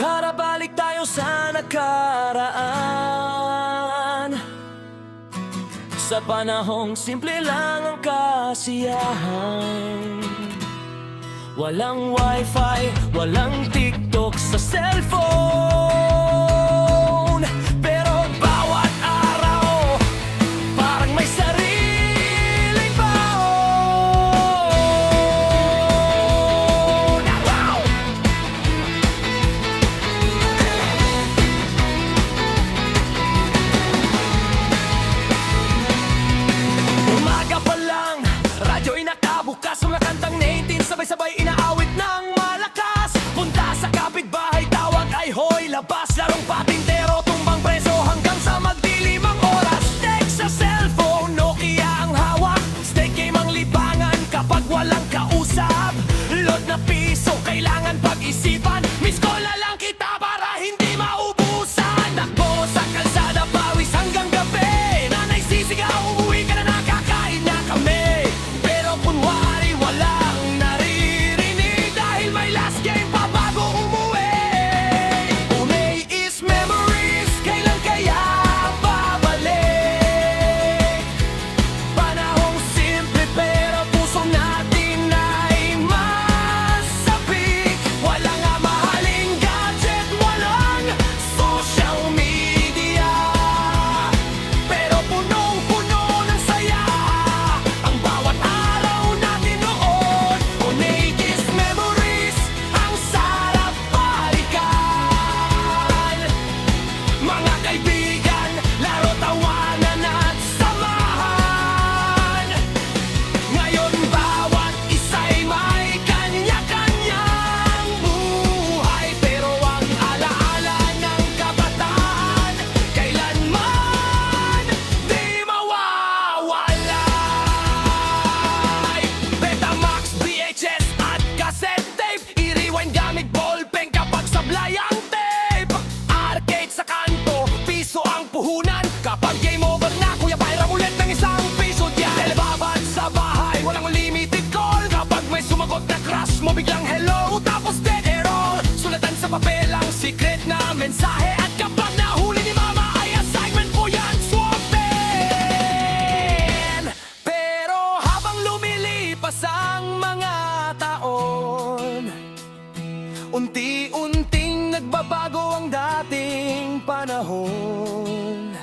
Tara balik tayo sa nakaraan, sa panahong simple lang ang kasiyahan. Walang wifi, walang TikTok sa cellphone, pero bawat araw parang may sariling baon. Wow! Umaga pa lang, radyo'y nakabukas, mga kantang 19 sabay-sabay inaawit ng malakas. Punta sa kapitbahay, tawag ay hoy, labas. Larong patintero, tumbang preso hanggang sa magdilim ang oras. Text sa cellphone, Nokia ang hawak. Steak game ang libangan kapag walang kausap. Load na piso, kailangan pag-isipan. Miss call na lang kita para hindi maubusan. Takbo sa kalsada, pawis hanggang gabi. Nanay sisigaw, umuwi ka na, nakakain na kami. Pero kunwari walang naririnig, dahil may last game pa bago umuwi. Unay is memories, kailan kaya babalik? Panahong simple pero puso natin ay masabik. Walang mahaling gadget, walang social media, pero punong-puno ng saya ang bawat araw natin noon. Unay is memories, ang sarap balikan. Mga kaibigan, laro, tawanan at samahan. Ngayon bawat isa'y may kanya-kanyang buhay, pero ang alaala ng kabataan kailanman di mawawala. Betamax, VHS at cassette tape, i-rewind gamit ballpen kapag sablay ang tape. Arcade sa kanto, piso ang puhunan. Kapag game over na, kuya pairam ulit ng isang piso dyan. Telebabad sa bahay, walang limited call. Kapag may sumagot na crush mo, biglang hello, tapos dead error. Sulatan sa papel ang secret na mensahe, at kapag nahuli ni mama ay assignment po yan, swappin. Pero habang lumilipas ang mga taon, unti-unting nagbabago ang dating panahon.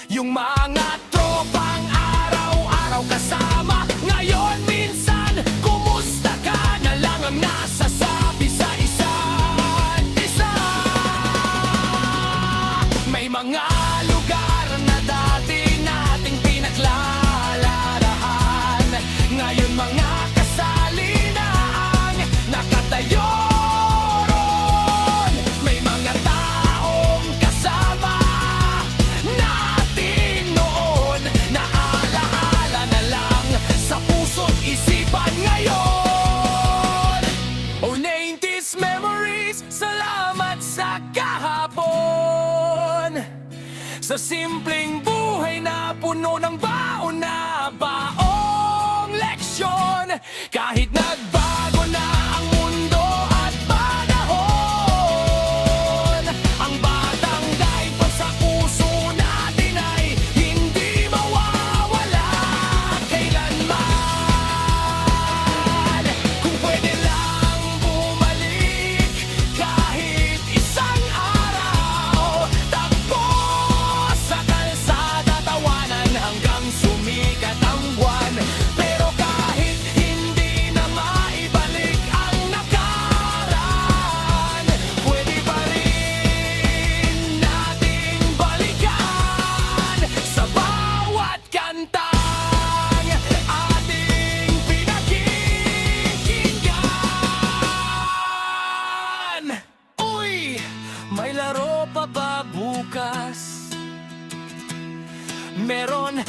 Yung mga tropang araw-araw kasama, ngayon minsan kumusta ka na lang ang nasasabi sa isa't isa. May mga lugar na dati nating pinaglalarahan, ngayon mga kasali na ang nakatayo ron. May mga taong kasama natin noon na alaala na lang sa puso't isipan ngayon. Oh, 90s memories, salamat sa kahapon, sa simpleng buhay na puno ng baon na baong leksyon. Kahit nagbago na ang mundo at panahon, ang batang daigpan sa puso natin ay hindi mawawala kailanman. Kung pwede lang bumalik kahit isang araw, takbo sa kalsada, tawanan hanggang sumikat ang buwan. Pero kahit hindi na maibalik ang nakaraan, pwede pa rin nating balikan sa bawat kantang ating pinakikinggan. Uy, may laro pa ba bukas? Meron